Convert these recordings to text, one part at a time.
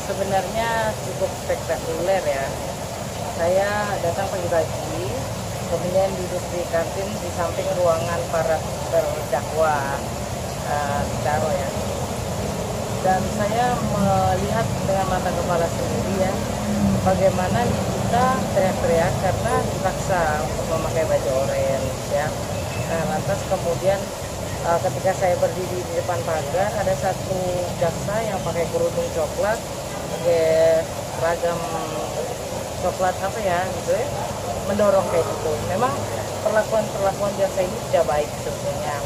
sebenarnya cukup spektakuler ya. Saya datang pagi-pagi, kemudian duduk di kantin di samping ruangan para terdakwa, Taro ya. Dan saya melihat dengan mata kepala sendiri ya, bagaimana kita teriak-teriak karena dipaksa untuk memakai baju oranye ya. Lantas kemudian ketika saya berdiri di depan pagar, ada satu jaksa yang pakai kerudung coklat, pakai seragam coklat apa ya gitu ya, mendorong kayak gitu. Memang perlakuan jaksa ini tidak baik sebetulnya.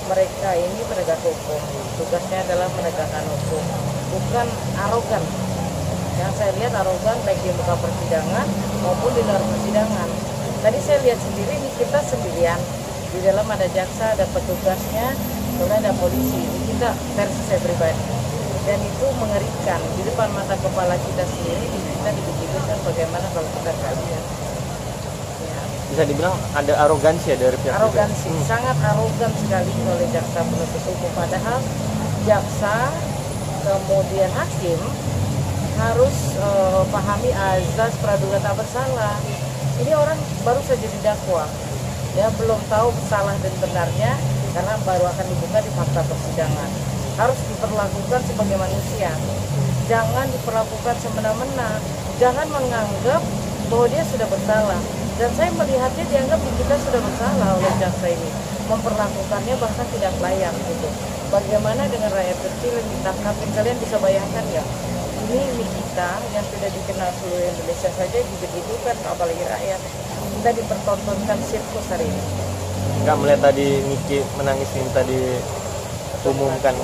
Mereka ini penegak hukum, tugasnya adalah menegakkan hukum, bukan arogan. Yang saya lihat arogan baik di muka persidangan maupun di luar persidangan. Tadi saya lihat sendiri, kita sendirian. Di dalam ada jaksa, ada petugasnya, kemudian ada polisi. Kita versi saya pribadi. Dan itu mengerikan. Di depan mata kepala kita sendiri, kita dibegitukan bagaimana kalau kita nggak lihat. Ya. Bisa dibilang ada arogansi ya dari pihak arogansi, sangat arogan sekali oleh jaksa penuntut umum. Padahal jaksa, kemudian hakim harus pahami azas praduga tak bersalah. Ini orang baru saja didakwa. Ya, belum tahu salah dan benarnya karena baru akan dibuka di fakta persidangan. Harus diperlakukan sebagai manusia, jangan diperlakukan semena-mena, jangan menganggap bahwa dia sudah bersalah. Dan saya melihatnya dianggap kita sudah bersalah oleh jaksa ini, memperlakukannya bahkan tidak layak gitu. Bagaimana dengan rakyat kecil yang ditangkap? Kalian bisa bayangkan ya, ini kita yang sudah dikenal seluruh Indonesia saja dibegitukan, apalagi rakyat. Kita dipertontonkan sirkus hari ini. Nggak melihat tadi Niki menangis minta diumumkan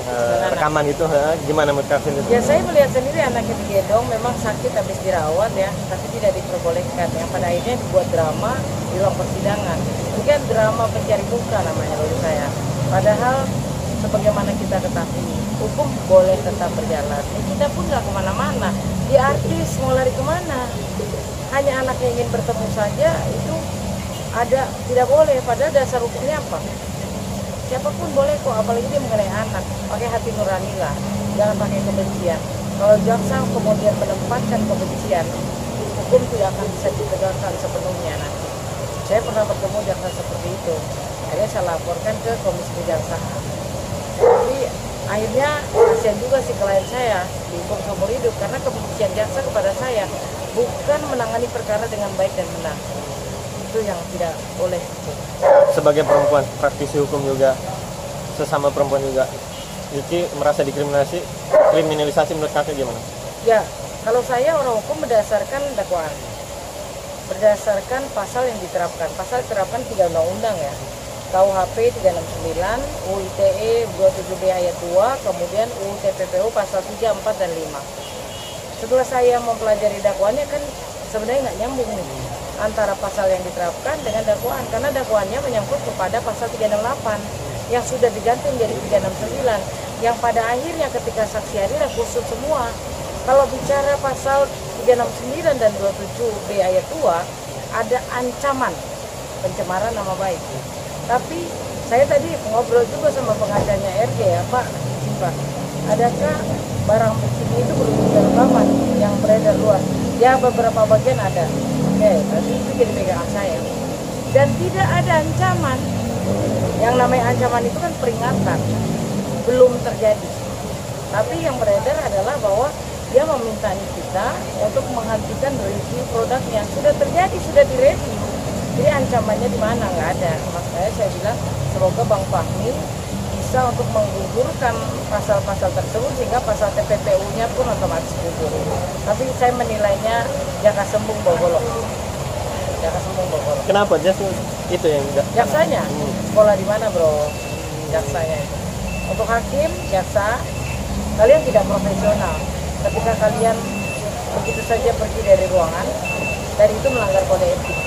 rekaman itu, gimana menurut Kak Vin? Ya, saya melihat sendiri anaknya digendong, memang sakit habis dirawat ya, tapi tidak diperbolehkan. Yang pada akhirnya dibuat drama di ruang persidangan. Mungkin drama pencari muka namanya menurut saya. Padahal sebagaimana kita ketahui, hukum boleh tetap berjalan. Kita pun nggak kemana-mana. Di artis mau lari kemana? Hanya anak yang ingin bertemu saja itu ada, tidak boleh. Padahal dasar hukumnya apa? Siapapun boleh kok, apalagi dia mengenai anak. Pakai hati nurani lah, jangan pakai kebencian. Kalau jaksa kemudian menempatkan kebencian, hukum tidak akan bisa ditegakkan sepenuhnya nanti. Saya pernah bertemu jaksa seperti itu. Akhirnya saya laporkan ke Komisi Kejaksaan. Jadi akhirnya kasihan juga si klien saya dihukum seumur hidup karena kebencian jaksa kepada saya, bukan menangani perkara dengan baik dan benar. Itu yang tidak boleh. Sebagai perempuan, praktisi hukum juga, sesama perempuan juga, Niki merasa kriminalisasi menurut Kakak gimana? Ya, kalau saya orang hukum berdasarkan dakwaan, berdasarkan pasal yang diterapkan. Pasal diterapkan 3 undang-undang ya. KUHP 369, UU ITE 27B ayat 2, kemudian UU TPPU pasal 3, 4, dan 5. Setelah saya mempelajari dakwaannya kan sebenarnya nggak nyambung nih antara pasal yang diterapkan dengan dakwaan, karena dakwaannya menyangkut kepada pasal 368 yang sudah diganti menjadi 369, yang pada akhirnya ketika saksi hadir kusut semua. Kalau bicara pasal 369 dan 27B ayat 2 ada ancaman pencemaran nama baik. Tapi saya tadi ngobrol juga sama pengacaranya RG ya, Pak, adakah barang bukti itu berupa rekaman yang beredar luas? Ya, beberapa bagian ada. Oke, berarti itu jadi pegangan saya. Dan tidak ada ancaman. Yang namanya ancaman itu kan peringatan, belum terjadi. Tapi yang beredar adalah bahwa dia meminta kita untuk menghentikan review produknya. Sudah terjadi, sudah direview. Jadi ancamannya di mana? Nggak ada. Makanya saya bilang semoga Bang Fahmi bisa untuk menggugurkan pasal-pasal tersebut sehingga pasal TPPU-nya pun otomatis gugur. Tapi saya menilainya jaka sembung bogolok. Jaka sembung bogolok. Kenapa? Itu yang jaksanya? Sekolah di mana, Bro? Jaksanya itu. Untuk hakim, jaksa, kalian tidak profesional. Ketika kalian begitu saja pergi dari ruangan, dan itu melanggar kode etik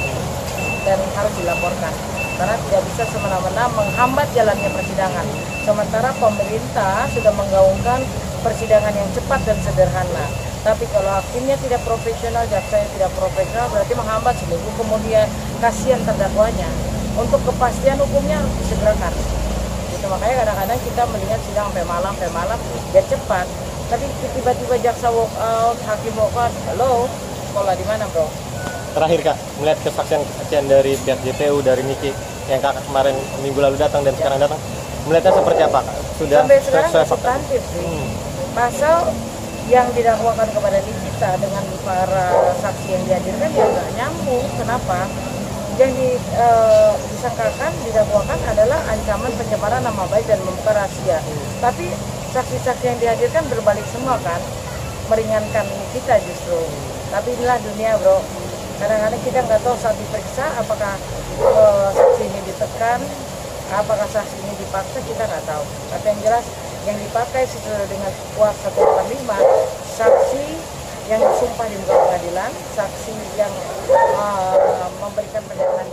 dan harus dilaporkan. Karena tidak bisa semena-mena menghambat jalannya persidangan. Sementara pemerintah sudah menggaungkan persidangan yang cepat dan sederhana. Tapi kalau hakimnya tidak profesional, jaksanya tidak profesional, berarti menghambat seminggu kemudian, kasihan terdakwanya. Untuk kepastian hukumnya harus disegerakan. Gitu, makanya kadang-kadang kita melihat sidang sampai malam biar cepat. Tapi tiba-tiba jaksa walk out, hakim walk out, halo, sekolah di mana bro? Terakhir Kak, melihat kesaksian dari pihak JPU, dari Niki yang Kakak kemarin minggu lalu datang dan sekarang datang, melihatnya seperti apa Kak? Sudah Sampai sekarang sesuai nggak fakta? substantif sih. Pasal yang didakwakan kepada Nikita dengan para saksi yang dihadirkan ya nggak nyambung. Kenapa? Yang disangkakan, didakwakan adalah ancaman pencemaran nama baik dan membuka rahasia. Tapi saksi-saksi yang dihadirkan berbalik semua kan, meringankan kita justru. Tapi inilah dunia bro. Kadang-kadang kita nggak tahu saat diperiksa apakah saksi ini ditekan, apakah saksi ini dipaksa, kita nggak tahu. Tapi yang jelas yang dipakai sesuai dengan kuat 185 saksi yang disumpah di muka pengadilan, saksi yang memberikan pernyataan